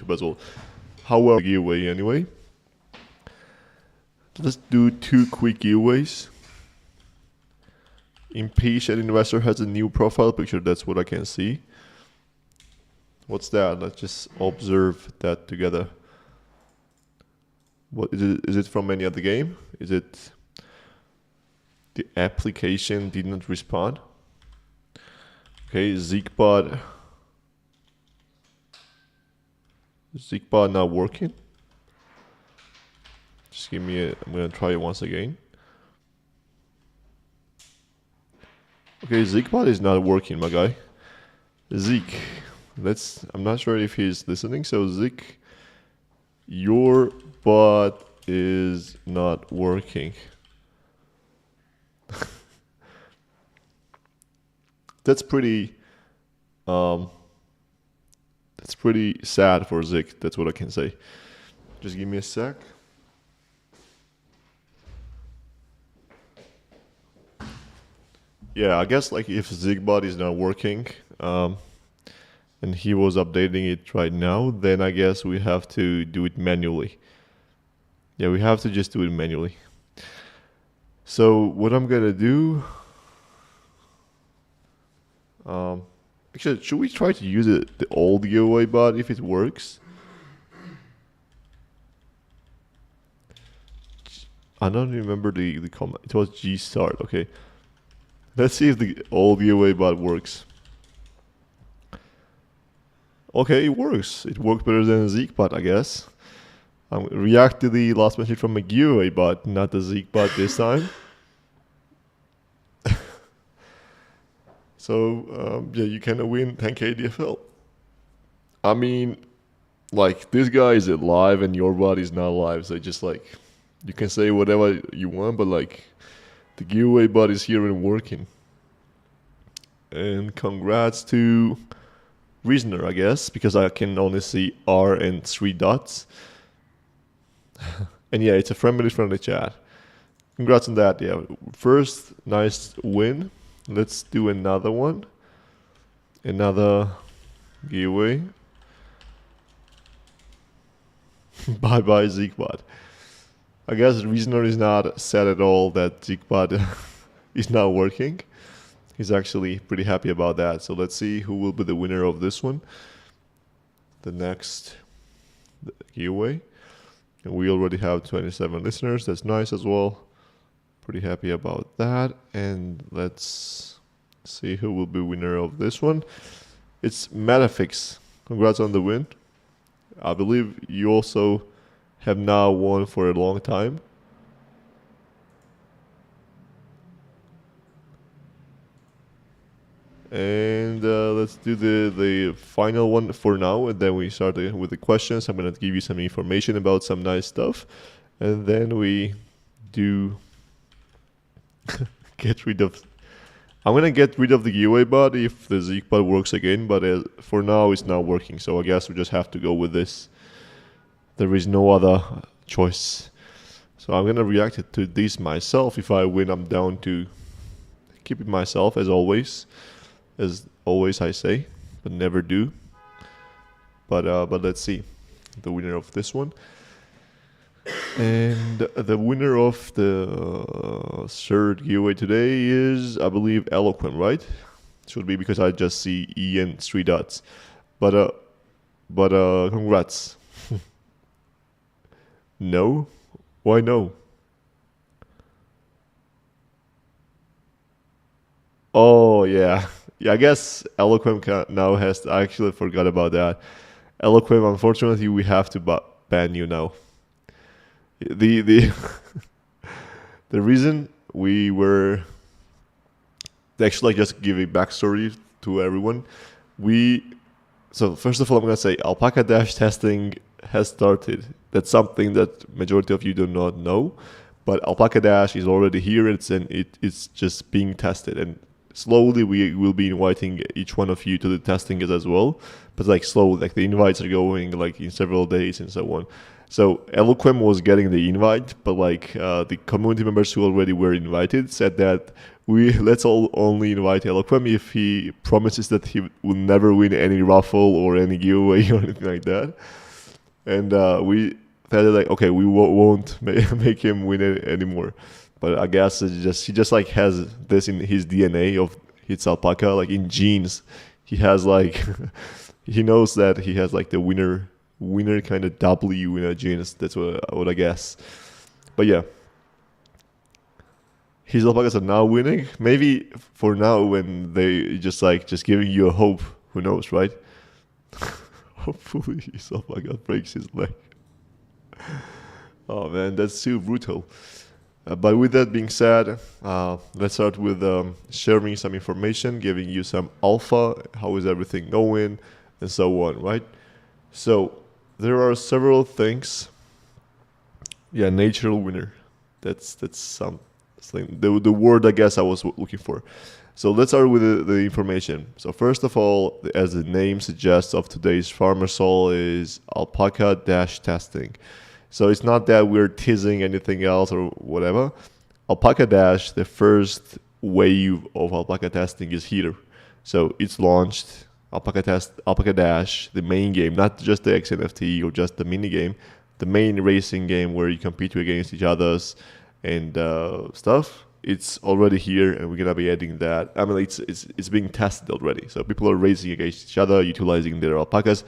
YouTube as well. However, giveaway anyway. Let's do 2 quick giveaways. Impatient investor has a new profile picture. That's what I can see. What's that? Let's just observe that together. What is it? Is it from any other game? Is it the application did not respond? Okay, Zeekbot not working. Just give me I'm gonna try it once again. Okay, Zeekbot is not working, my guy. Zeke, I'm not sure if he's listening. So Zeke, your bot is not working. That's pretty sad for Zeke. That's what I can say. Just give me a sec. Yeah, I guess like if Zeekbot is not working, and he was updating it right now, then I guess we have to do it manually. Yeah, we have to just do it manually. So what I'm gonna do, actually, should we try to use the old giveaway bot if it works? I don't remember the comment. It was G start. Okay. Let's see if the old giveaway bot works. Okay, it works. It worked better than Zeekbot, I guess. React to the last message from a giveaway bot, not the Zeekbot this time. So, yeah, you can win 10k DFL. I mean, like, this guy is live and your bot is not live. So just like, you can say whatever you want, but like, the giveaway bot is here and working. And congrats to Reasoner, I guess, because I can only see R and 3 dots. And yeah, it's a friendly chat. Congrats on that. Yeah, first nice win. Let's do another one. Another giveaway. Bye bye Zeekbot. I guess Reasoner is not sad at all that Zeekbot is not working. He's actually pretty happy about that. So let's see who will be the winner of this one. The next giveaway. And we already have 27 listeners. That's nice as well. Pretty happy about that. And let's see who will be winner of this one. It's Metafix. Congrats on the win. I believe you also have now won for a long time. And let's do the final one for now, and then we start with the questions. I'm gonna give you some information about some nice stuff, and then we do get rid of. I'm gonna get rid of the giveaway bot if the Zeekbot works again, but for now it's not working. So I guess we just have to go with this. There is no other choice. So I'm gonna react to this myself. If I win, I'm down to keep it myself as always. As always I say, but never do. But let's see the winner of this one. And the winner of the third giveaway today is, I believe, Eloquent, right? Should be, because I just see E and 3 dots. But congrats. No? Why no? Oh yeah. Yeah, I guess Eloquent now has to, I actually forgot about that. Eloquent, unfortunately, we have to ban you now. The the reason we were, actually, just give a backstory to everyone. So first of all, I'm gonna say Alpaca Dash testing has started. That's something that majority of you do not know, but Alpaca Dash is already here. It's just being tested, and slowly we will be inviting each one of you to the testing as well. But like slowly, like the invites are going like in several days and so on. So Eloquem was getting the invite, but like the community members who already were invited said that let's all only invite Eloquem if he promises that he will never win any raffle or any giveaway or anything like that. and we said like, okay, we won't make him win it anymore. But I guess he just like has this in his DNA of his Alpaca, like in genes. He has like he knows that he has like the winner kind of W in a genes. That's what I guess. But yeah, his Alpacas are now winning. Maybe for now, when they just giving you a hope. Who knows, right? Hopefully his Alpaca breaks his leg. Oh man, that's too brutal. But with that being said, let's start with sharing some information, giving you some alpha, how is everything going, and so on, right? So there are several things. Yeah, natural winner. That's something. The word I guess I was looking for. So let's start with the information. So first of all, as the name suggests of today's Farmer Soul is Alpaca-testing. So it's not that we're teasing anything else or whatever. Alpaca Dash, the first wave of Alpaca testing is here. So it's launched, Alpaca Dash, the main game, not just the XNFT or just the mini game, the main racing game where you compete against each others and stuff. It's already here, and we're gonna be adding that. I mean, it's being tested already. So people are racing against each other, utilizing their alpacas.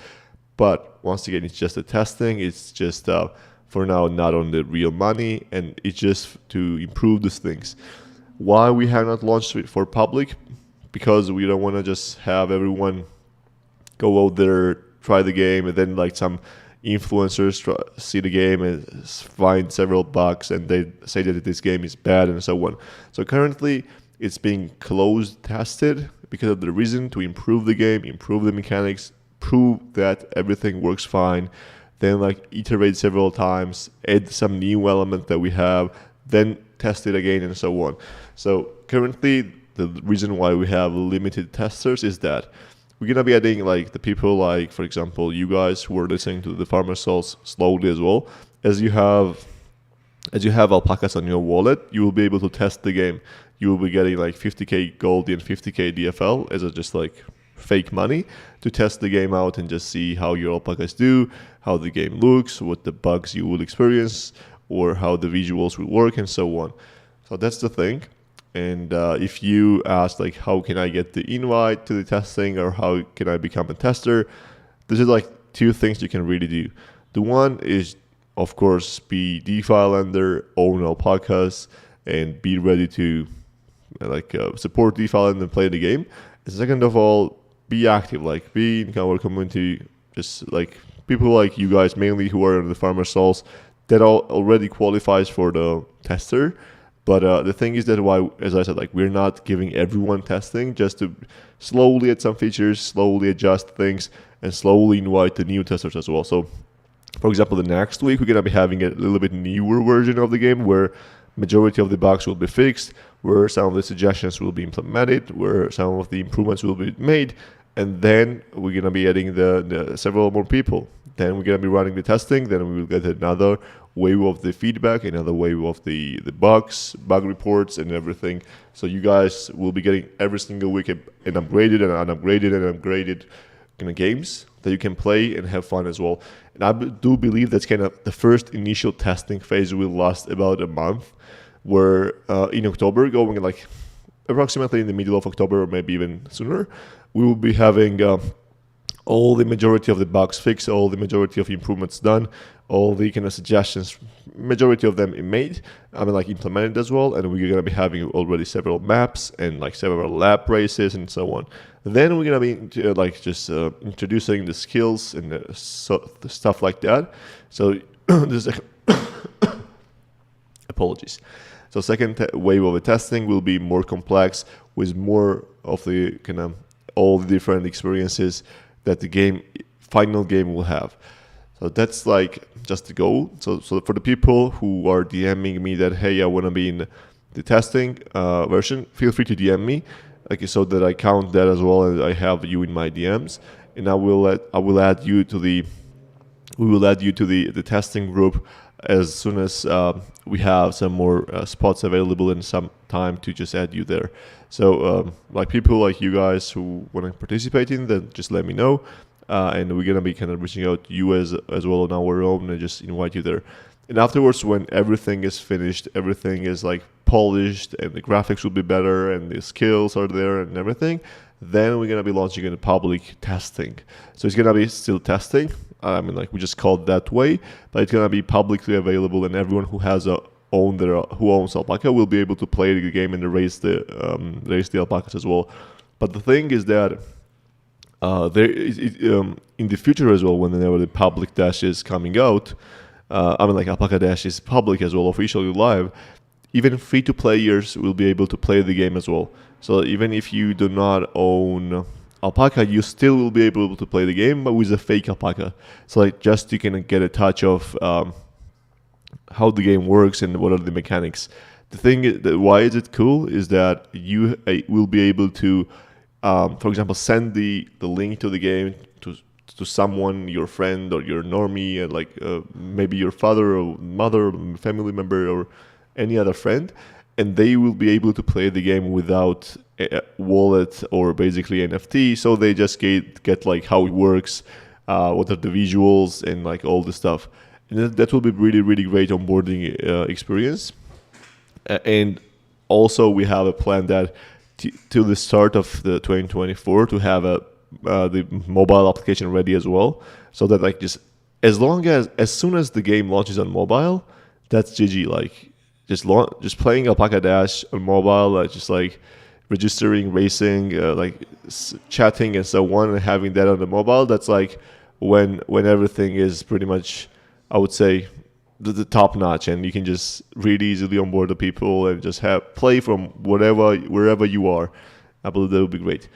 But once again, it's just a testing. It's just for now not on the real money, and it's just to improve these things. Why we have not launched it for public? Because we don't want to just have everyone go out there, try the game, and then like some influencers see the game and find several bugs, and they say that this game is bad and so on. So currently, it's being closed tested because of the reason to improve the game, improve the mechanics, prove that everything works fine, then like iterate several times, add some new element that we have, then test it again and so on. So currently the reason why we have limited testers is that we're gonna be adding like the people like, for example, you guys who are listening to the Farmer Souls slowly as well. As you have alpacas on your wallet, you will be able to test the game. You will be getting like 50k gold and 50k DFL as a just like fake money to test the game out and just see how your alpacas do, how the game looks, what the bugs you will experience, or how the visuals will work and so on. So that's the thing. And if you ask like how can I get the invite to the testing or how can I become a tester, this is like two things you can really do. The one is of course be DeFi lender, own alpacas, and be ready to support DeFi lender and play the game. And second of all, be active, like be in our community, just like people like you guys mainly who are in the Farmer Souls that already qualifies for the tester. But the thing is that why, as I said, like we're not giving everyone testing, just to slowly add some features, slowly adjust things, and slowly invite the new testers as well. So, for example, the next week we're gonna be having a little bit newer version of the game where majority of the bugs will be fixed, where some of the suggestions will be implemented, where some of the improvements will be made, and then we're gonna be adding the several more people. Then we're gonna be running the testing. Then we will get another wave of the feedback, another wave of the bugs, bug reports, and everything. So you guys will be getting every single week an upgraded and unupgraded and upgraded kind of games that you can play and have fun as well. And I do believe that's kind of the first initial testing phase will last about a month. Where in October, going like approximately in the middle of October or maybe even sooner, we will be having all the majority of the bugs fixed, all the majority of improvements done, all the kind of suggestions, majority of them made, implemented as well, and we're gonna be having already several maps and like several lap races and so on. Then we're gonna be introducing the skills and the stuff like that. So this is apologies. So second wave of the testing will be more complex with more of the kind of all the different experiences that the final game will have. So that's like just the goal. So for the people who are DMing me that, hey, I want to be in the testing version, feel free to DM me, so that I count that as well and I have you in my DMs, and I will add you to the testing group as soon as we have some more spots available and some time to just add you there. So like people like you guys who want to participate in that, just let me know. and we're gonna be kind of reaching out to you as well on our own and just invite you there. And afterwards, when everything is finished, everything is like polished, and the graphics will be better, and the skills are there, and everything, then we're gonna be launching in public testing. So it's gonna be still testing. I mean, like we just call it that way, but it's gonna be publicly available, and everyone who has who owns Alpaca will be able to play the game and raise the alpacas as well. But the thing is that in the future as well, whenever the public dash is coming out, I mean, like Alpaca Dash is public as well, officially live, even free-to players will be able to play the game as well. So even if you do not own Alpaca, you still will be able to play the game, but with a fake Alpaca. So like just you can get a touch of how the game works and what are the mechanics. The thing is that why is it cool is that you will be able to, for example, send the link to the game to someone, your friend or your normie, and like maybe your father or mother, or family member, or any other friend, and they will be able to play the game without a wallet or basically NFT. So they just get like how it works, what are the visuals, and like all the stuff. And that will be really, really great onboarding experience. And also we have a plan that till the start of the 2024 to have the mobile application ready as well, so that like just as soon as the game launches on mobile, that's GG. Like just playing Alpaca Dash on mobile, just like registering, racing, chatting and so on, and having that on the mobile. That's like when everything is pretty much, I would say, the top notch, and you can just really easily onboard the people and just play from wherever you are. I believe that would be great.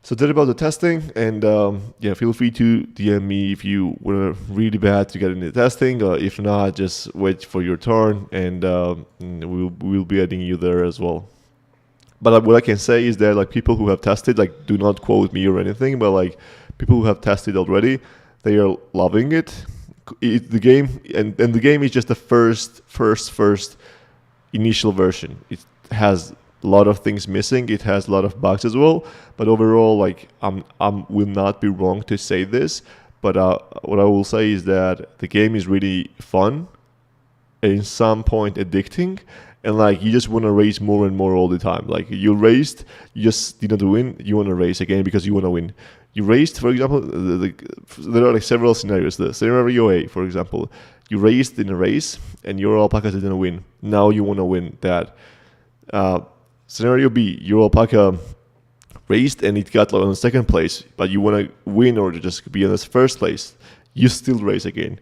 So that's about the testing, and feel free to DM me if you were really bad to get into testing. If not, just wait for your turn, and we'll be adding you there as well. But what I can say is that like people who have tested, like do not quote me or anything, but like people who have tested already, they are loving it. The game and the game is just the first initial version. It has a lot of things missing. It has a lot of bugs as well. But overall, like will not be wrong to say this. But what I will say is that the game is really fun, and in some point addicting, and like you just want to race more and more all the time. Like you raced, you just didn't win. You want to race again because you want to win. You raced, for example, there are like several scenarios. The scenario A, for example, you raced in a race and your alpaca didn't win. Now you want to win that. Scenario B, your alpaca raced and it got on second place, but you want to win or just be in this first place. You still race again.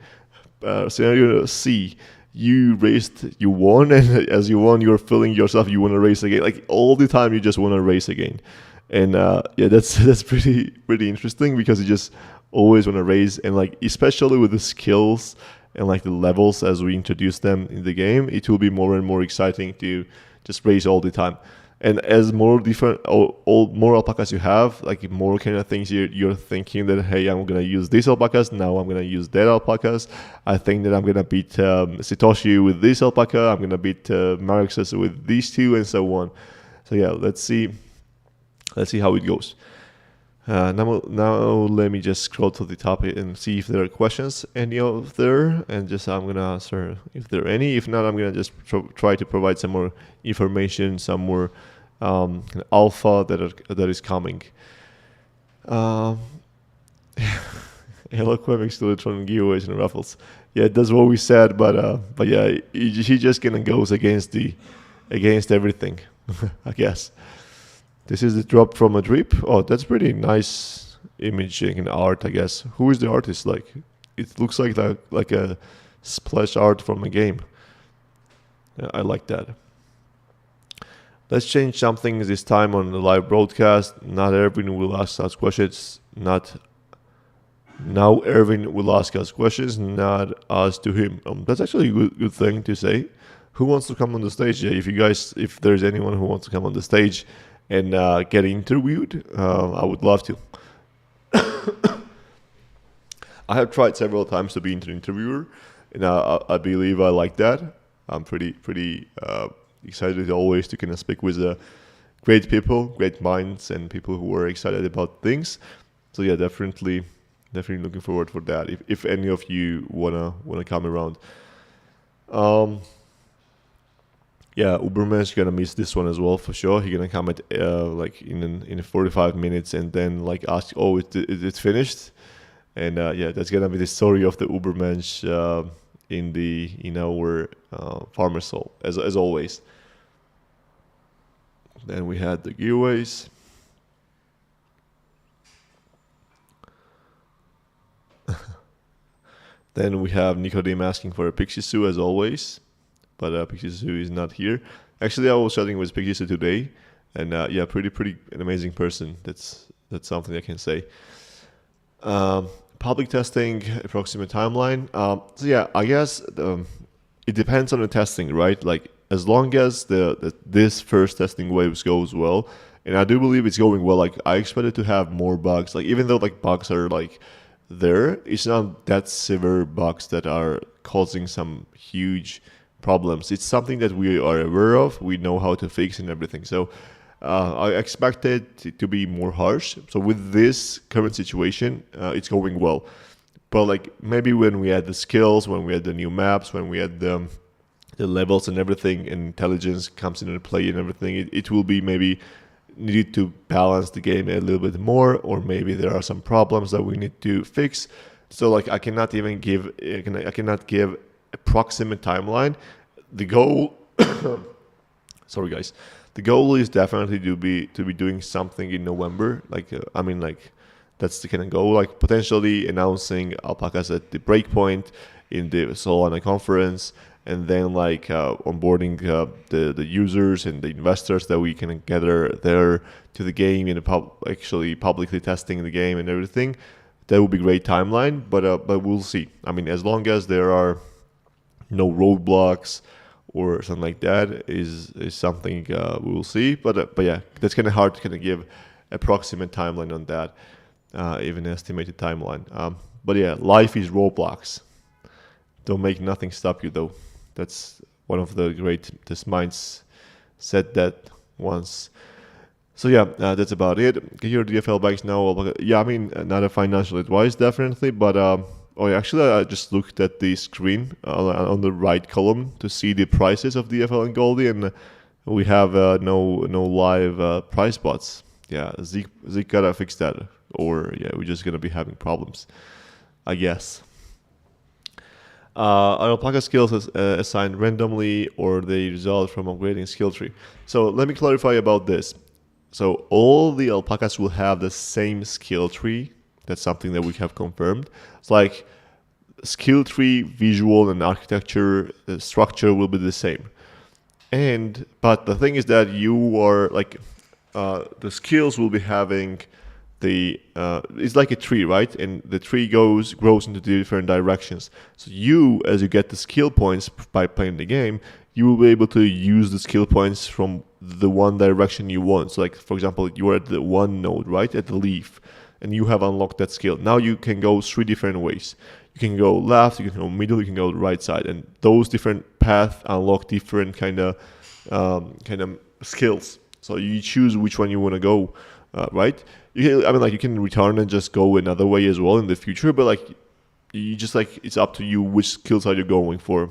Scenario C, you raced, you won, and as you won, you're feeling yourself, you want to race again. Like all the time, you just want to race again. And that's pretty interesting, because you just always want to race, and like especially with the skills and like the levels as we introduce them in the game, it will be more and more exciting to just race all the time. And as more alpacas you have, like more kind of things you're thinking that, hey, I'm gonna use these alpacas, now I'm gonna use that alpacas. I think that I'm gonna beat Satoshi with this alpaca. I'm gonna beat Marxus with these two, and so on. So yeah, let's see how it goes. Now let me just scroll to the top and see if there are questions any of there, and just I'm gonna answer if there are any. If not, I'm gonna just try to provide some more information, some more alpha that is coming. Eloquent electronic giveaways and raffles. Yeah, that's what we said, but yeah, he just kind of goes against everything, I guess. This is the drop from a drip. Oh, that's pretty nice imaging and art, I guess. Who is the artist? Like, it looks like a splash art from a game. Yeah, I like that. Let's change something this time on the live broadcast. Not Erwin will ask us questions. Now Erwin will ask us questions, not us to him. That's actually a good thing to say. Who wants to come on the stage? Yeah, if there's anyone who wants to come on the stage and get interviewed, I would love to. I have tried several times to be an interviewer, and I believe I like that. I'm pretty excited always to kind of speak with great people, great minds, and people who are excited about things. So yeah, definitely Definitely looking forward for that. If any of you wanna come around. Um, yeah, Uberman's gonna miss this one as well for sure. He's gonna come at like in 45 minutes and then like ask, oh, it's finished, and yeah, that's gonna be the story of the Ubermensch in our farmer soul as always. Then we had the giveaways. Then we have Nicodem asking for a Pixie Sue as always, but Pixie Sue is not here. Actually, I was chatting with Pixie Sue today, and yeah, pretty an amazing person. That's something I can say. Public testing, approximate timeline. So yeah, I guess it depends on the testing, right? Like as long as this first testing waves goes well, and I do believe it's going well. Like I expected to have more bugs. Like even though like bugs are like there, it's not that severe bugs that are causing some huge problems. It's something that we are aware of. We know how to fix and everything. So I expect it to be more harsh. So with this current situation, it's going well. But like maybe when we add the skills, when we add the new maps, when we add the levels and everything, and intelligence comes into play and everything, it will be maybe needed to balance the game a little bit more, or maybe there are some problems that we need to fix. So like I cannot give approximate timeline. The goal, sorry guys, the goal is definitely to be doing something in November. Like I mean, like that's the kind of goal. Like potentially announcing Alpacas at the breakpoint in the Solana conference, and then like onboarding the users and the investors that we can gather there to the game, and actually publicly testing the game and everything. That would be great timeline, but we'll see. I mean, as long as there are no roadblocks or something like that, is something we will see. But yeah, that's kind of hard to kind of give approximate timeline on that, even estimated timeline. But yeah, life is roadblocks. Don't make nothing stop you though. That's one of the greatest minds said that once. So yeah, that's about it. Get your DFL bags now. Yeah, I mean, not a financial advice definitely, but oh yeah, actually I just looked at the screen on the right column to see the prices of DFL and Goldie, and we have no live price bots. Yeah, Zeke gotta fix that, or yeah, we're just gonna be having problems, I guess. Are Alpaca skills assigned randomly, or they result from upgrading skill tree? So let me clarify about this. So all the Alpacas will have the same skill tree. That's something that we have confirmed. It's like skill tree, visual, and architecture structure will be the same. But the thing is that you are like the skills will be having it's like a tree, right? And the tree grows into different directions. So as you get the skill points by playing the game, you will be able to use the skill points from the one direction you want. So like, for example, you are at the one node, right? At the leaf, and you have unlocked that skill. Now you can go 3 different ways. You can go left, you can go middle, you can go right side. And those different paths unlock different kind of skills. So you choose which one you want to go, right? You can return and just go another way as well in the future, but like you just like it's up to you which skills are you going for.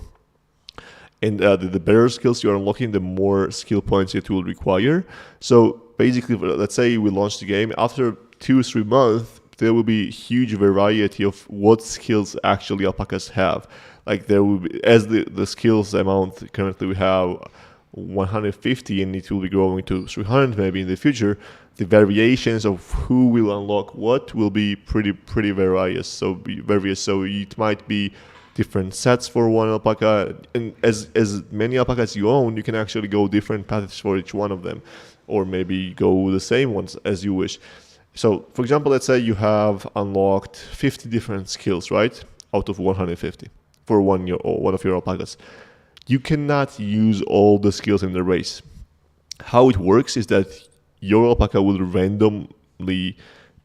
And the better skills you are unlocking, the more skill points it will require. So basically, let's say we launch the game, after 2-3 months, there will be a huge variety of what skills actually Alpacas have. Like there will be, as the skills amount currently we have 150, and it will be growing to 300 maybe in the future. The variations of who will unlock what will be pretty various. So it might be different sets for one alpaca, and as many alpacas you own, you can actually go different paths for each one of them, or maybe go the same ones as you wish. So for example, let's say you have unlocked 50 different skills, right, out of 150 for one of your alpacas. You cannot use all the skills in the race. How it works is that your alpaca will randomly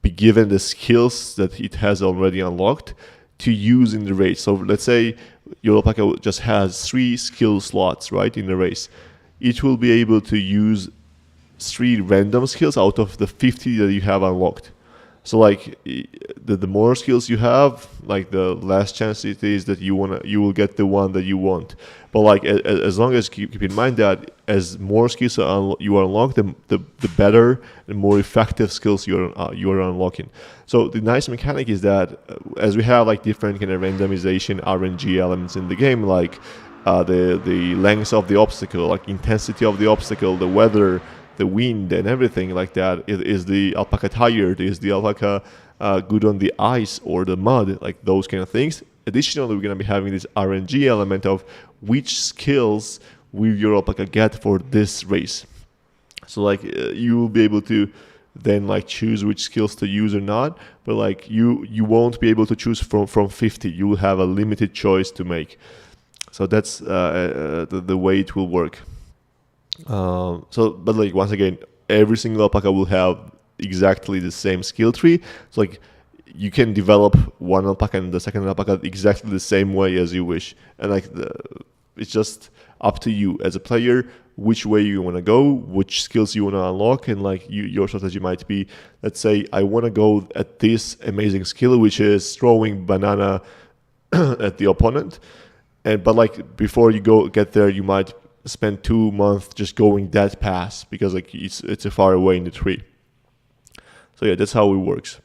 be given the skills that it has already unlocked to use in the race. So let's say your alpaca just has 3 skill slots, right, in the race. It will be able to use 3 random skills out of the 50 that you have unlocked. So like the more skills you have, like the less chance it is that you will get the one that you want. But like as long as keep in mind that as more skills you are unlocked, the better and more effective skills you are unlocking. So the nice mechanic is that as we have like different kind of randomization RNG elements in the game, like the length of the obstacle, like intensity of the obstacle, the weather, the wind, and everything like that. Is the alpaca tired? Is the alpaca good on the ice or the mud? Like those kind of things. Additionally, we're going to be having this RNG element of which skills will your alpaca get for this race. So like you will be able to then like choose which skills to use or not, but like you won't be able to choose from 50. You will have a limited choice to make. So that's the way it will work. But like once again, every single alpaca will have exactly the same skill tree. So like you can develop one alpaca and the second alpaca exactly the same way as you wish, and like it's just up to you as a player which way you want to go, which skills you want to unlock, and like your strategy might be, let's say I want to go at this amazing skill which is throwing banana at the opponent, but like before you get there you might spend 2 months just going that pass because like it's a far away in the tree. So yeah, that's how it works.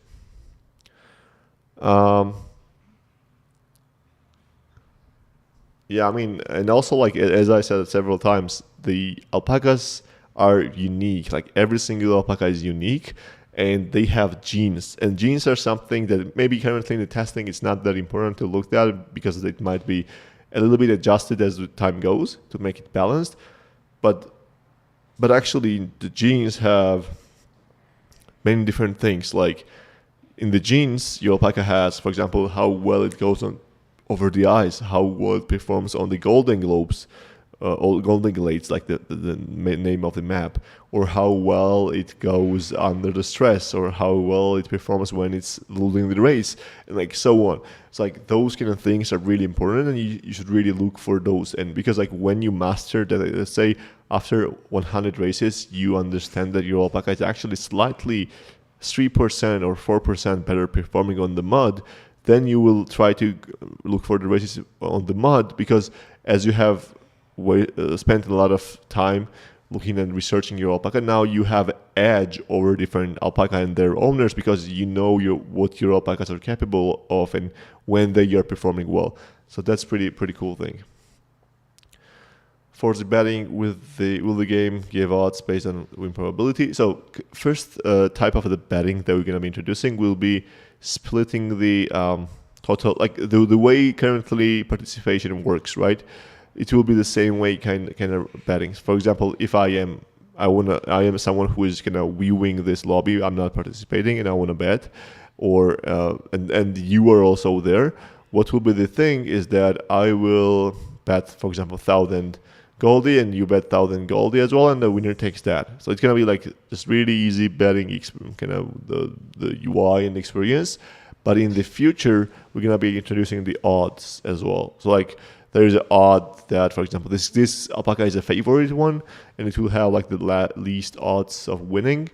Yeah, I mean, and also like as I said several times, the alpacas are unique. Like every single alpaca is unique, and they have genes. And genes are something that maybe currently in the testing it's not that important to look at because it might be a little bit adjusted as the time goes to make it balanced. But actually the genes have many different things. Like in the genes, your alpaca has, for example, how well it goes on over the ice, how well it performs on the Golden Globes, or Golden Glades, like the name of the map, or how well it goes under the stress, or how well it performs when it's losing the race, and like so on. It's like those kind of things are really important, and you should really look for those. And because like when you master that, let's say after 100 races, you understand that your alpaca is actually slightly 3% or 4% better performing on the mud, then you will try to look for the races on the mud, because as you have spent a lot of time looking and researching your alpaca, now you have edge over different alpaca and their owners because you know what your alpacas are capable of and when they are performing well. So that's pretty cool thing. For the betting, will the game give odds based on win probability? So first type of the betting that we're going to be introducing will be splitting the total, like the way currently participation works, right? It will be the same way kind of betting. For example, if I am someone who is kind of viewing this lobby, I'm not participating, and I want to bet, or and you are also there. What will be the thing is that I will bet, for example, 1,000 Goldie, and you bet 1,000 Goldie as well, and the winner takes that. So it's gonna be like just really easy betting, kind of the UI and experience. But in the future, we're gonna be introducing the odds as well. So like there is an odd that, for example, this alpaca is a favorite one, and it will have like the least odds of winning.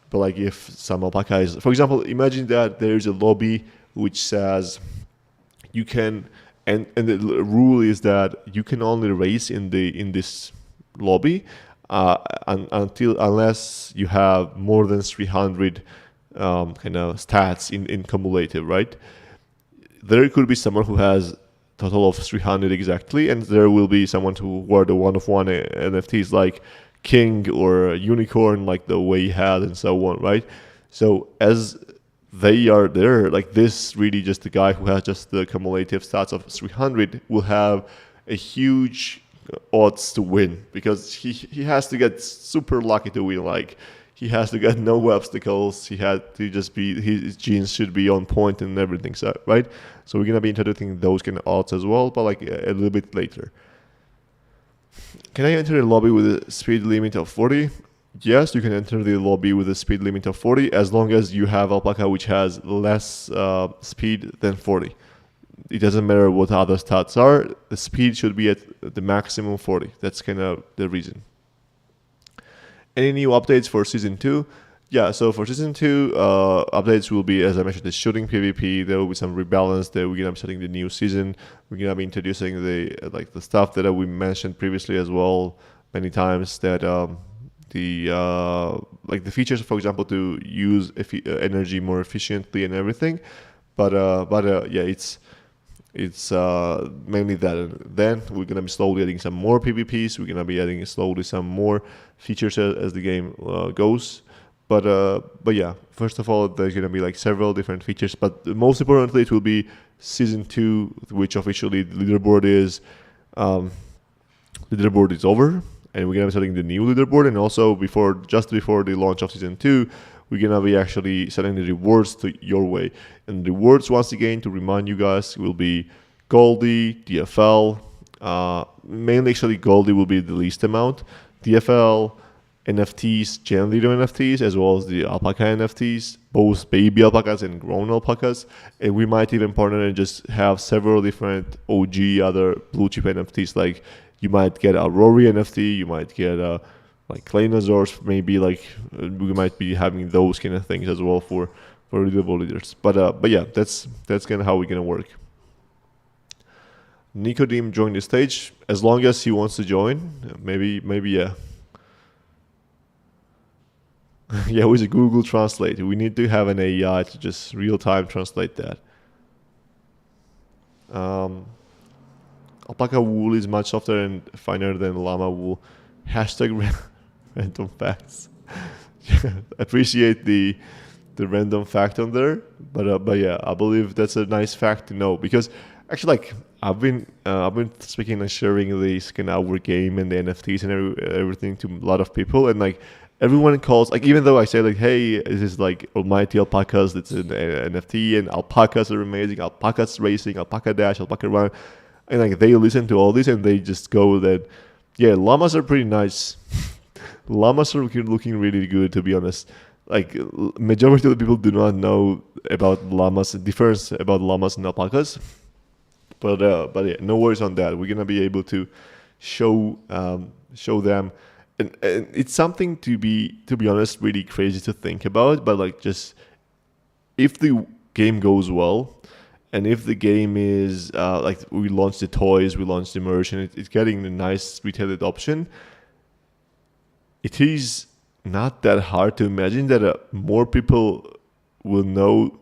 But like if some alpaca is, for example, imagine that there is a lobby which says you can. And the rule is that you can only race in this lobby unless you have more than 300 kind of stats in cumulative, right? There could be someone who has total of 300 exactly, and there will be someone who are the one-of-one NFTs like King or Unicorn, like the way he had and so on, right? So as they are there, like this really just the guy who has just the cumulative stats of 300 will have a huge odds to win, because he has to get super lucky to win. Like he has to get no obstacles, he had to just be, his genes should be on point and everything, so right? So we're gonna be introducing those kind of odds as well, but like a little bit later. Can I enter the lobby with a speed limit of 40? Yes, you can enter the lobby with a speed limit of 40 as long as you have alpaca which has less speed than 40. It doesn't matter what other stats are, the speed should be at the maximum 40. That's kind of the reason. Any new updates for Season 2? Yeah, so for season 2, updates will be, as I mentioned, the shooting PvP. There will be some rebalance there. We're gonna be starting the new season. We're gonna be introducing the stuff that we mentioned previously as well many times. That the features, for example, to use energy more efficiently and everything. But yeah, it's mainly that. And then we're gonna be slowly adding some more PvPs. We're gonna be adding slowly some more features as the game goes. But yeah, first of all, there's gonna be like several different features. But most importantly, it will be season 2, which officially the leaderboard is over, and we're gonna be setting the new leaderboard. And also just before the launch of season 2, we're gonna be actually setting the rewards to your way. And the rewards, once again, to remind you guys, will be Goldie, DFL. Mainly, actually, Goldie will be the least amount. DFL, NFTs, Gen Leader NFTs, as well as the Alpaca NFTs, both baby alpacas and grown alpacas. And we might even partner and just have several different OG other blue chip NFTs. Like you might get a Rory NFT, you might get like Claynosaurs, maybe like we might be having those kind of things as well for leaderboard leaders. But yeah, that's kind of how we're gonna work. Nicodim joined the stage as long as he wants to join. Maybe yeah. Yeah, with a Google Translate. We need to have an AI to just real-time translate that. Alpaca wool is much softer and finer than llama wool. Hashtag random facts. Appreciate the random fact on there, but yeah, I believe that's a nice fact to know, because actually, like I've been speaking and sharing this kind of our game and the NFTs and everything to a lot of people, and like everyone calls, like, even though I say like, hey, this is like almighty alpacas, it's an NFT, and alpacas are amazing, alpacas racing, alpaca dash, alpaca run, and like they listen to all this and they just go that, yeah, llamas are pretty nice. Llamas are looking really good, to be honest. Like majority of the people do not know about llamas, the difference about llamas and alpacas. But yeah, no worries on that. We're gonna be able to show them, and it's something to be honest really crazy to think about. But like, just if the game goes well, and if the game is like we launch the toys, we launch the merch, and it's getting a nice retail adoption, it is not that hard to imagine that more people will know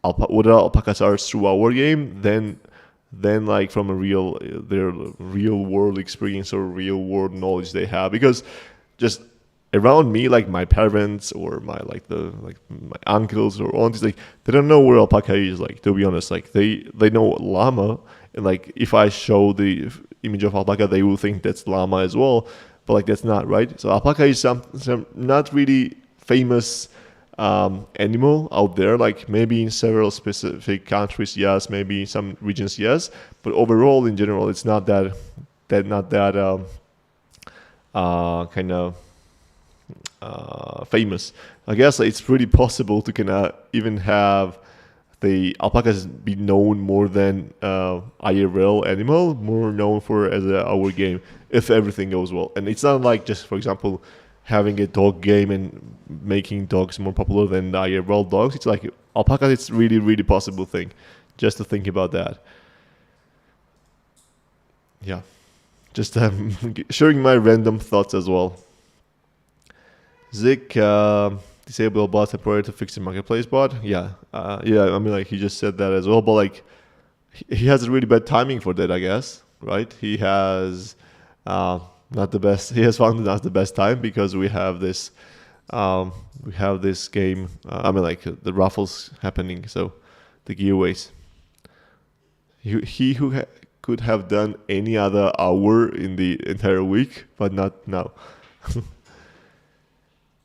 what alpacas are through our game than like from their real world experience or real world knowledge they have. Because just around me, like my parents or my uncles or aunties, like they don't know where alpaca is. Like, to be honest, like they know llama, and like if I show the image of alpaca, they will think that's llama as well. But like that's not right. So alpaca is some not really famous animal out there. Like maybe in several specific countries, yes. Maybe in some regions, yes. But overall, in general, it's not that kind of famous. I guess it's pretty possible to kind of even have the alpacas be known more than IRL animal, more known for as our game, if everything goes well. And it's not like just, for example, having a dog game and making dogs more popular than the IRL dogs. It's like alpacas, it's really, really possible thing. Just to think about that. Yeah. Just sharing my random thoughts as well. Zik, disable bot temporarily to fix the marketplace bot. Yeah. Yeah, I mean, like, he just said that as well, but like, he has a really bad timing for that, I guess, right? He has not the best. He has found not the best time, because we have this game. I mean, like the raffles happening, so the giveaways. He who could have done any other hour in the entire week, but not now.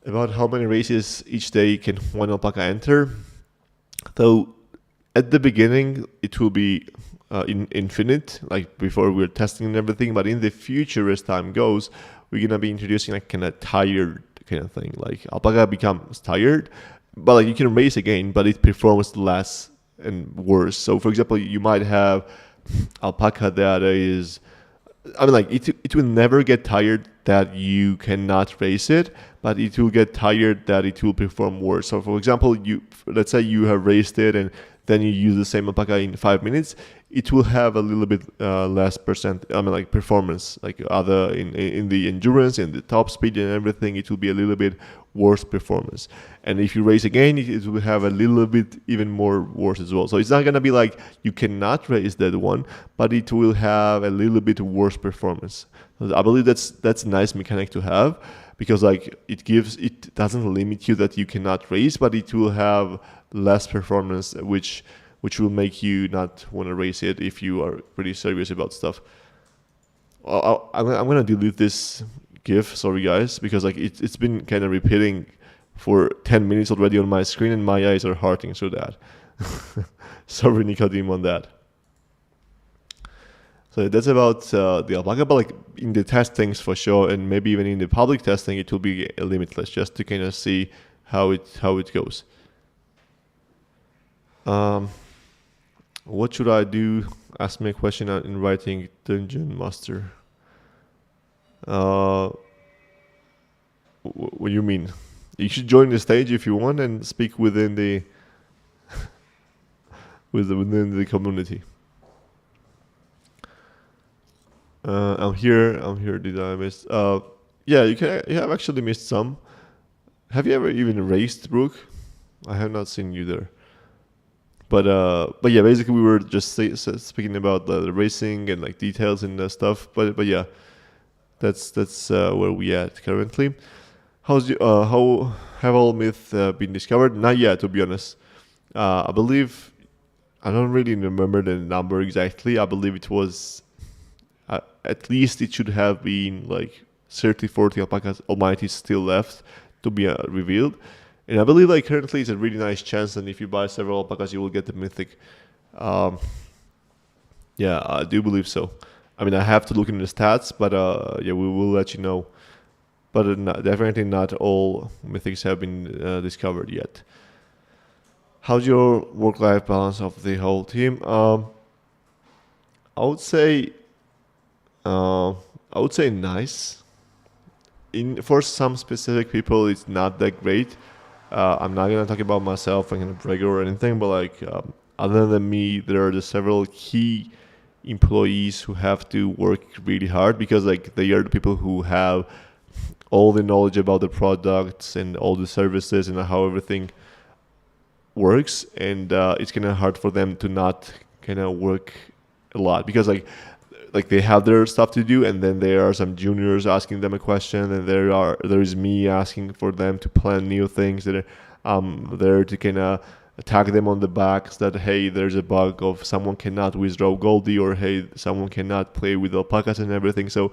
About how many races each day can one alpaca enter? So at the beginning, it will be infinite, like before we're testing and everything. But in the future, as time goes, we're gonna be introducing like kind of tired kind of thing. Like alpaca becomes tired, but like you can race again, but it performs less and worse. So for example, you might have alpaca that is, I mean, like it will never get tired that you cannot raise it, but it will get tired that it will perform worse. So for example, let's say you have raised it and then you use the same alpaca in 5 minutes, it will have a little bit less performance, like other in the endurance and the top speed and everything. It will be a little bit worse performance. And if you raise again, it will have a little bit even more worse as well. So it's not gonna be like you cannot raise that one, but it will have a little bit worse performance. I believe that's a nice mechanic to have, because like it doesn't limit you that you cannot raise, but it will have less performance, which will make you not want to raise it if you are pretty serious about stuff. I'm gonna delete this GIF, sorry guys, because like it's been kind of repeating for 10 minutes already on my screen and my eyes are hurting through that. Sorry Nicodim on that. So that's about the Alpaca, but like in the testings for sure, and maybe even in the public testing, it will be limitless, just to kind of see how it goes. What should I do? Ask me a question in writing, Dungeon Master. What do you mean? You should join the stage if you want and speak within the within the community. I'm here. Did I miss? Yeah, you have actually missed some. Have you ever even raced, Brooke? I have not seen you there. But yeah, basically we were just speaking about the racing and like details and stuff. But yeah, that's where we at currently. How have all myths been discovered? Not yet, to be honest. I believe, I don't really remember the number exactly. I believe it was at least it should have been like 30-40 alpacas almighties still left to be revealed. And I believe like currently it's a really nice chance, and if you buy several alpacas, you will get the mythic. Yeah, I do believe so. I mean, I have to look into the stats, but yeah, we will let you know. But definitely not all mythics have been discovered yet. How's your work-life balance of the whole team? I would say nice. For some specific people, it's not that great. I'm not gonna talk about myself. I'm gonna brag or anything, but like other than me, there are several key employees who have to work really hard, because like they are the people who have all the knowledge about the products and all the services and how everything works, and it's kind of hard for them to not kind of work a lot, because like they have their stuff to do, and then there are some juniors asking them a question, and there is me asking for them to plan new things that are there to kind of attack them on the back, so that hey, there's a bug of someone cannot withdraw Goldie, or hey, someone cannot play with alpacas and everything. So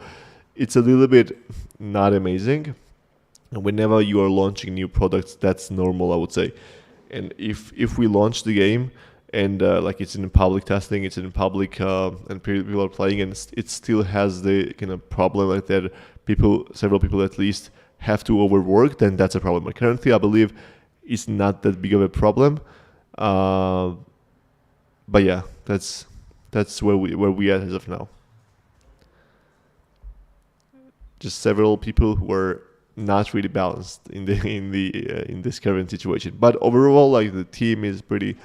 it's a little bit not amazing. And whenever you are launching new products, that's normal, I would say. And if we launch the game and like it's in public testing, it's in public and people are playing, and it still has the kind of problem like that, several people at least have to overwork, then that's a problem. But currently, I believe it's not that big of a problem. But yeah, that's where we are as of now. Just several people who are not really balanced in this current situation. But overall, like the team is pretty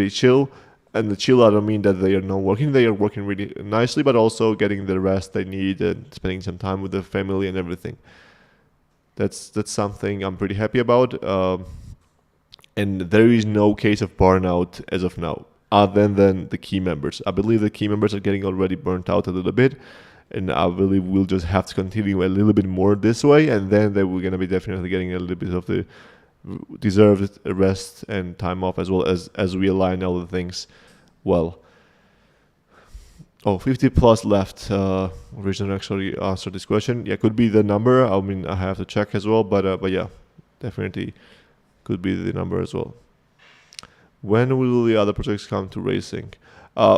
chill. And the chill, I don't mean that they are not working. They are working really nicely, but also getting the rest they need and spending some time with their family and everything. That's something I'm pretty happy about. And there is no case of burnout as of now, other than the key members. I believe the key members are getting already burnt out a little bit, and I believe we'll just have to continue a little bit more this way, and then we're going to be definitely getting a little bit of the deserved rest and time off, as well as we align all the things well. 50 plus left. Originally actually answered this question. Yeah, could be the number. I mean, I have to check as well, but yeah, definitely could be the number as well. When will the other projects come to racing?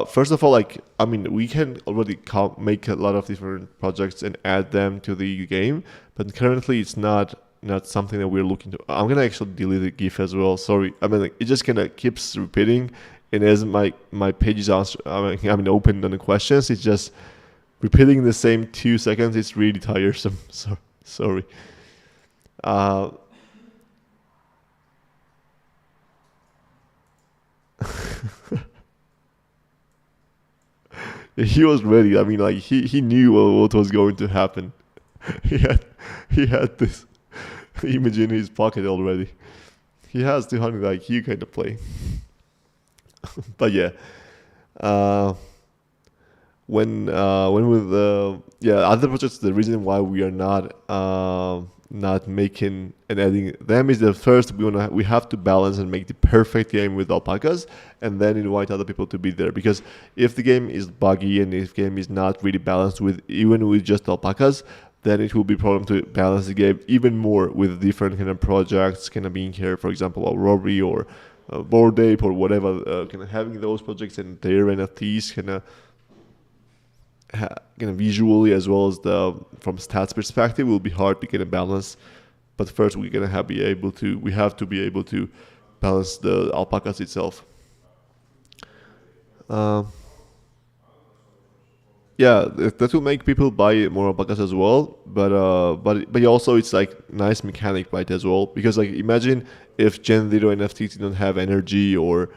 First of all, we can already make a lot of different projects and add them to the game, but currently it's not something that we're looking to. I'm gonna actually delete the GIF as well. Sorry, it just kind of keeps repeating, and as my page is open on the questions, it's just repeating the same 2 seconds is really tiresome. So sorry. Uh, he was ready. I mean, like he knew what was going to happen. he had he had this image in his pocket already. He has 200 IQ kind of play. But yeah, uh, when with other projects, the reason why we are not making and adding them is that first we have to balance and make the perfect game with alpacas, and then invite other people to be there. Because if the game is buggy and if the game is not really balanced with even with just alpacas, then it will be a problem to balance the game even more with different kind of projects kind of being here, for example, a robbery or a Bored Ape or whatever, kind of having those projects and their NFTs kind of visually as well as the from stats perspective will be hard to get a balance. But first we have to be able to balance the alpacas itself. Yeah, that will make people buy more alpacas as well. But also it's like nice mechanic, right, as well. Because like imagine if Gen Zero NFTs don't have energy, or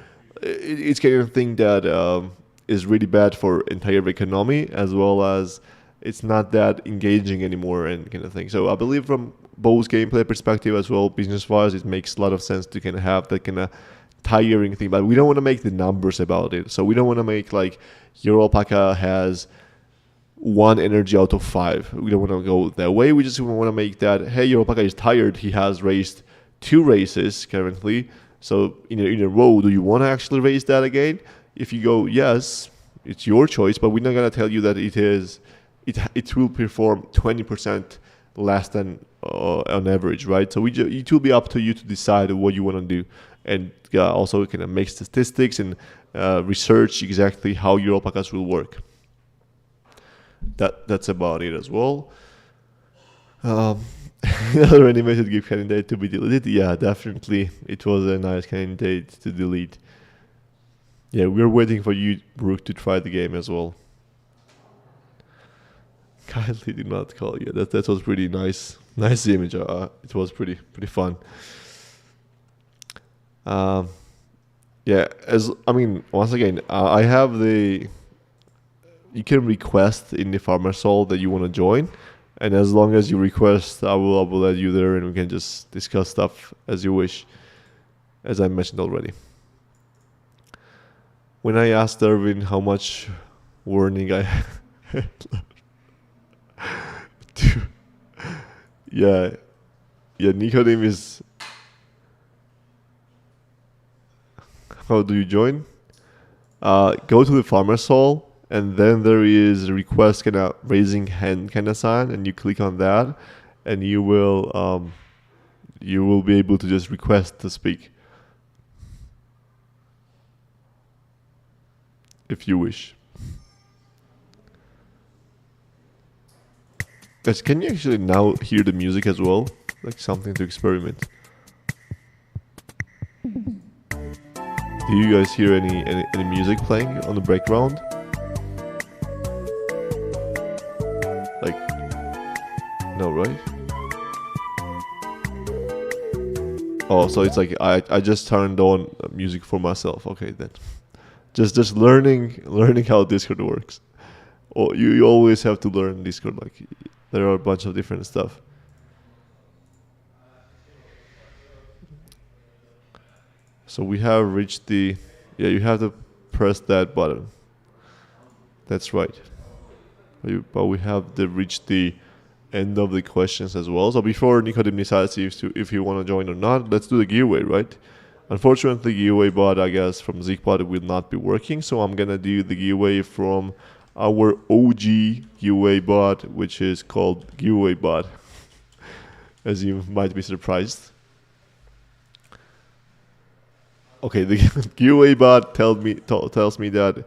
it's kind of thing that is really bad for entire economy, as well as it's not that engaging anymore and kind of thing. So I believe from both gameplay perspective as well, business wise, it makes a lot of sense to kind of have that kind of tiring thing. But we don't want to make the numbers about it. So we don't want to make like your alpaca has 1 energy out of 5. We don't want to go that way. We just want to make that, hey, your alpaca is tired. He has raced 2 races currently. So in a row, do you want to actually race that again? If you go yes, it's your choice, but we're not gonna tell you that it will perform 20% less than on average, right? So it will be up to you to decide what you want to do, and also kind of make statistics and research exactly how your alpacas will work. That's about it as well. Another animated GIF candidate to be deleted. Yeah, definitely, it was a nice candidate to delete. Yeah, we're waiting for you, Brooke, to try the game as well. Kindly do not call. Yeah, that was pretty nice. Nice image. It was pretty fun. Yeah, once again, I have the. You can request in the Farmer Soul that you want to join, and as long as you request, I will let you there, and we can just discuss stuff as you wish, as I mentioned already. When I asked Erwin how much warning I had, yeah, Nicodem is. How do you join? Go to the Farmer Soul, and then there is a request kind of raising hand kind of sign, and you click on that, and you will be able to just request to speak if you wish. Guys, can you actually now hear the music as well? Like something to experiment. Do you guys hear any music playing on the background? Like, no, right? Oh, so it's like I just turned on music for myself. Okay, then. Just learning how Discord works. Oh, you always have to learn Discord. Like, there are a bunch of different stuff. So we have reached the. Yeah, you have to press that button. That's right. But we have reached the end of the questions as well. So before Nicodem decides if you want to join or not, let's do the giveaway, right? Unfortunately, giveaway bot, I guess, from Zeekbot will not be working. So I'm going to do the giveaway from our OG giveaway bot, which is called giveaway bot, as you might be surprised. Okay, the giveaway bot tells me that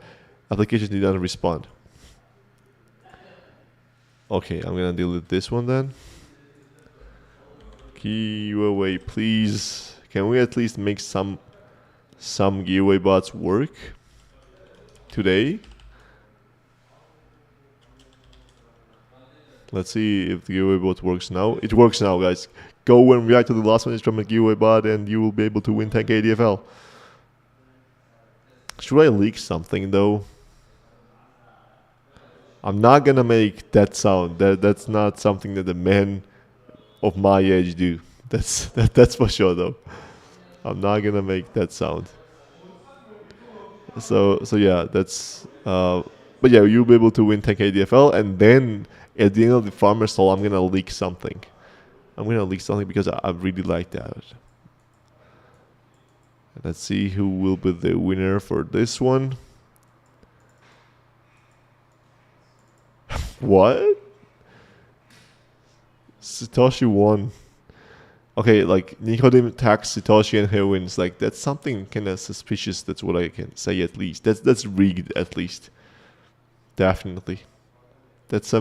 application did not respond. Okay, I'm gonna delete this one then. Giveaway, please. Can we at least make some giveaway bots work today? Let's see if the giveaway bot works now. It works now, guys. Go and react to the last one is from a giveaway bot, and you will be able to win 10k DFL. Should I leak something though? I'm not gonna make that sound. That's not something that the men of my age do. That's for sure though. I'm not gonna make that sound. So yeah, that's but yeah, you'll be able to win 10k DFL, and then at the end of the farmer stall, I'm gonna leak something. I'm gonna leak something because I really like that. Let's see who will be the winner for this one. What? Satoshi won. Okay, like Nicodem attacks Satoshi and he wins. Like that's something kind of suspicious. That's what I can say at least. That's rigged at least. Definitely. That's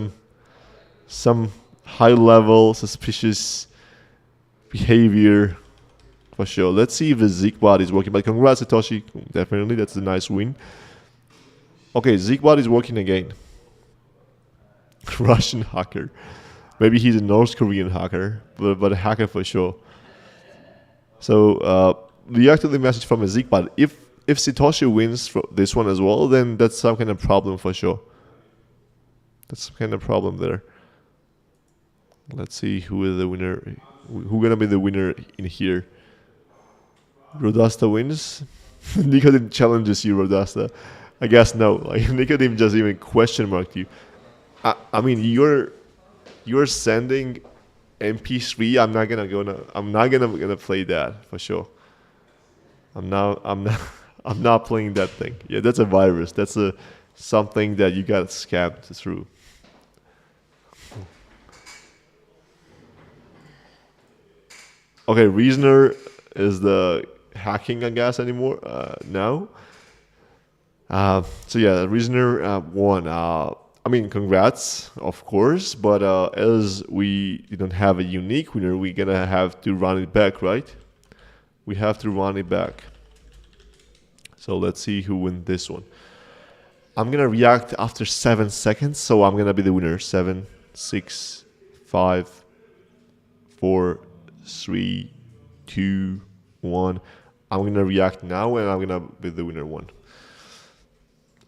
some high level suspicious behavior for sure. Let's see if the Zeekbot is working. But congrats Satoshi. Definitely, that's a nice win. Okay, Zeekbot is working again. Russian hacker. Maybe he's a North Korean hacker, but a hacker for sure. So react to the message from a Zeekbot. If Satoshi wins for this one as well, then that's some kind of problem for sure. That's some kind of problem there. Let's see who is the winner. Who's gonna be the winner in here? Rodasta wins. Nicodem challenges you, Rodasta. I guess no. Like Nicodem just even question marked you. I mean you're sending MP3. I'm not gonna play that for sure. I'm not playing that thing. Yeah, that's a virus. That's something that you got scammed through. Okay, Reasoner is the hacking, I guess, anymore now. So yeah, Reasoner won. I mean, congrats, of course, but as we didn't have a unique winner, we're gonna have to run it back, right? We have to run it back. So let's see who wins this one. I'm gonna react after 7 seconds, so I'm gonna be the winner. 7, 6, 5, 4, 3, 2, 1. I'm gonna react now, and I'm gonna be the winner one.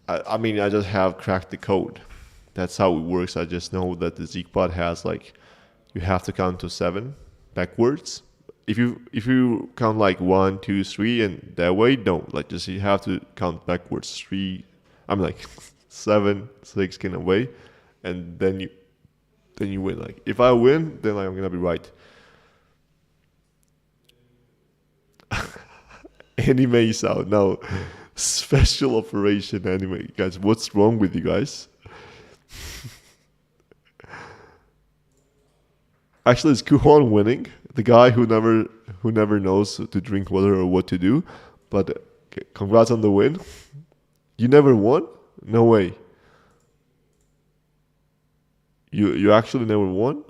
I mean, I just have cracked the code. That's how it works. I just know that the Zeekbot has like, you have to count to 7 backwards. If you count like 1, 2, 3, and that way, don't like just you have to count backwards. 3, I'm like 7, 6 kind of way, and then you win. Like if I win, then I'm gonna be right. Anime sound no. Special operation anime. Guys, what's wrong with you guys? Actually, it's Kuhon winning, the guy who never knows to drink water or what to do. But congrats on the win. You never won? No way. You actually never won?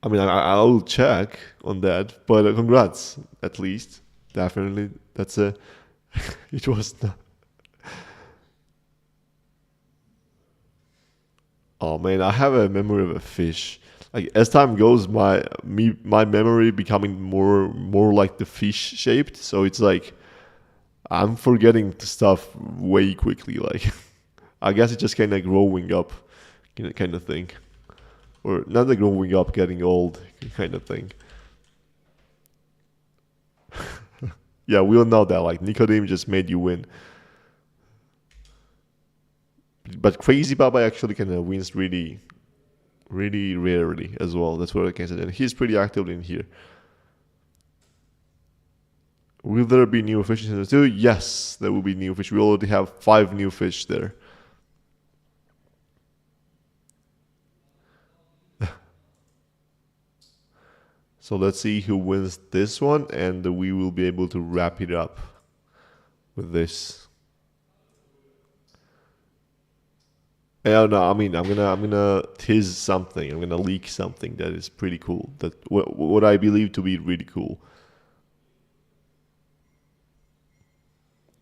I mean, I'll check on that, but congrats, at least. Definitely. That's a... it was not... Oh man, I have a memory of a fish. Like as time goes, my memory becoming more like the fish shaped. So it's like I'm forgetting the stuff way quickly. Like I guess it's just kind of growing up, kind of thing, or not the growing up, getting old kind of thing. Yeah, we all know that. Like Nicodem just made you win. But Crazy Baba actually kind of wins really rarely as well. That's what I can say. And he's pretty active in here. Will there be new fish in Season 2? Yes, there will be new fish. We already have 5 new fish there. So let's see who wins this one, and we will be able to wrap it up with this. Yeah, no, I mean, I'm gonna tease something. I'm gonna leak something that is pretty cool. That what I believe to be really cool.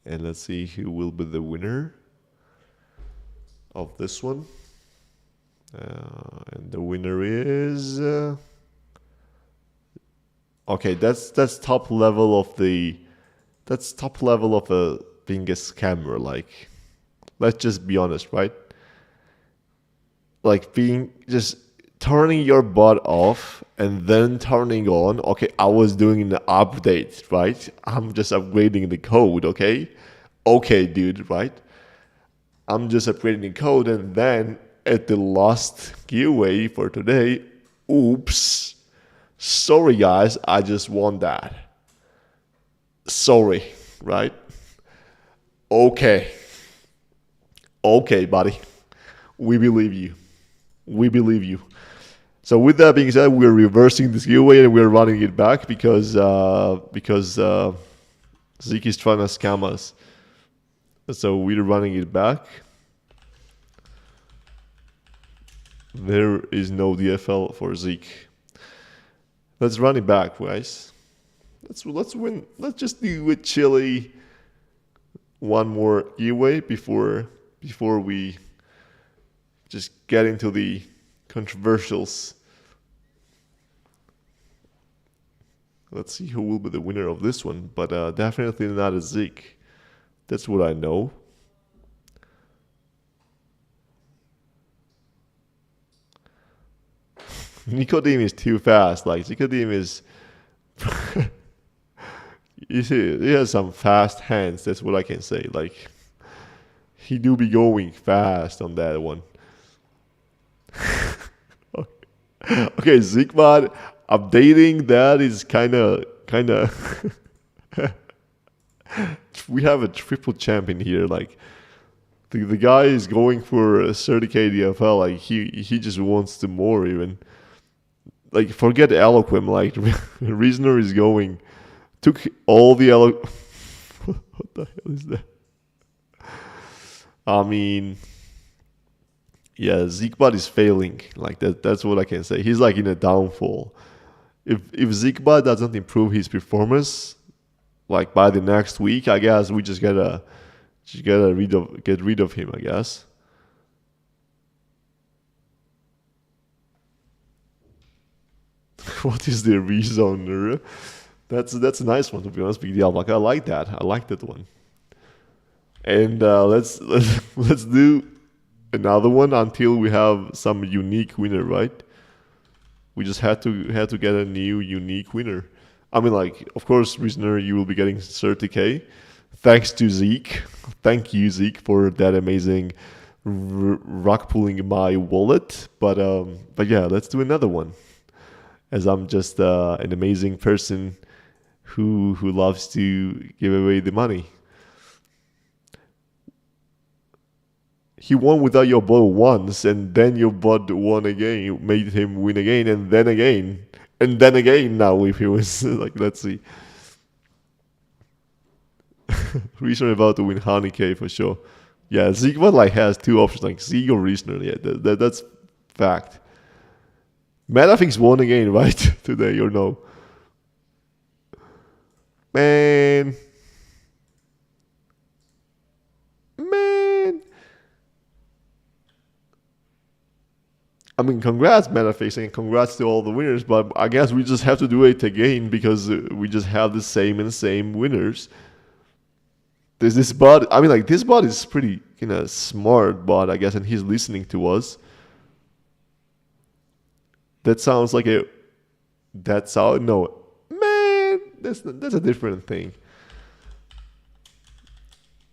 And let's see who will be the winner. of this one. And the winner is okay. That's top level of the being a scammer. Like, let's just be honest, right? Like being just turning your bot off and then turning on. Okay, I was doing the update, right? I'm just upgrading the code. Okay, dude, right? I'm just upgrading the code, and then at the last giveaway for today, oops, sorry guys, I just won that. Sorry, right? Okay, buddy, we believe you. So with that being said, we're reversing this giveaway and we're running it back because Zeke is trying to scam us. So we're running it back. There is no DFL for Zeke. Let's run it back, guys. Let's win. Let's just do with Chile one more giveaway before we just get into the controversials. Let's see who will be the winner of this one, but definitely not a Zeke. That's what I know. Nicodeme is too fast. Like, Nicodeme is you see, he has some fast hands. That's what I can say. Like, he do be going fast on that one. Okay, Zigmod updating that is kind of. We have a triple champion here. Like, the guy is going for 30k DFL. Like, he just wants to more even. Like, forget Eloquim. Like, Reasoner is going. Took all the What the hell is that? I mean, yeah, Zeekbot is failing. Like, that's what I can say. He's like in a downfall. If Zeekbot doesn't improve his performance, like by the next week, I guess we just gotta get rid of him, I guess. What is the rezoner? That's a nice one, to be honest. Big deal. Like, I like that. I like that one. And let's do another one until we have some unique winner, right? We just had to get a new unique winner. I mean, like, of course, Reasoner, you will be getting 30k. Thanks to Zeke. Thank you, Zeke, for that amazing rock pulling my wallet. But yeah, let's do another one. As I'm just an amazing person who loves to give away the money. He won without your bot once, and then your bot won again. You made him win again, and then again, and then again. Now, if he was like, let's see. Reasoner about to win 100k for sure. Yeah, Zigmod like has two options, like Zeke or Reasoner. Yeah, that's fact. Metafix won again, right? Today, or no? Man. I mean, congrats, Metafix, and congrats to all the winners, but I guess we just have to do it again because we just have the same winners. There's this bot. I mean, like, this bot is pretty, smart bot, I guess, and he's listening to us. That sounds like a... No. Man, that's a different thing.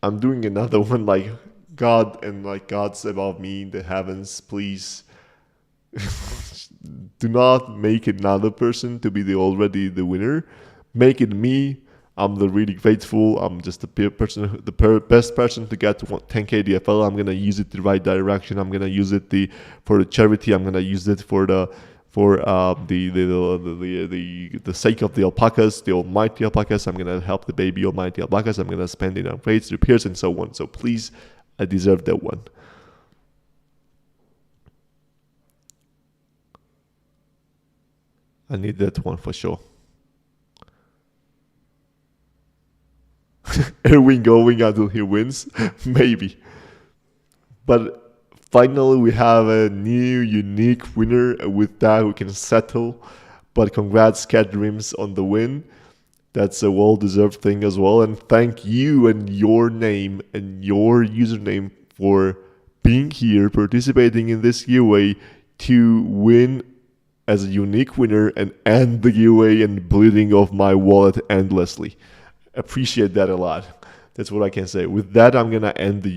I'm doing another one, like, God and, like, God's above me in the heavens, please. Do not make another person to be already the winner. Make it me. I'm the really faithful. I'm just the best person to get to 10k DFL. I'm gonna use it the right direction. I'm gonna use it for the charity. I'm gonna use it for the sake of the alpacas, the almighty alpacas. I'm gonna help the baby almighty alpacas. I'm gonna spend in upgrades, repairs, and so on. So please, I deserve that one. I need that one for sure. Erwin going until he wins? Maybe. But Finally, we have a new unique winner. With that, we can settle. But congrats, Cat Dreams, on the win. That's a well-deserved thing as well. And thank you and your name and your username for being here, participating in this giveaway to win as a unique winner and end the giveaway and bleeding off my wallet endlessly. Appreciate that a lot. That's what I can say. With that, I'm going to end the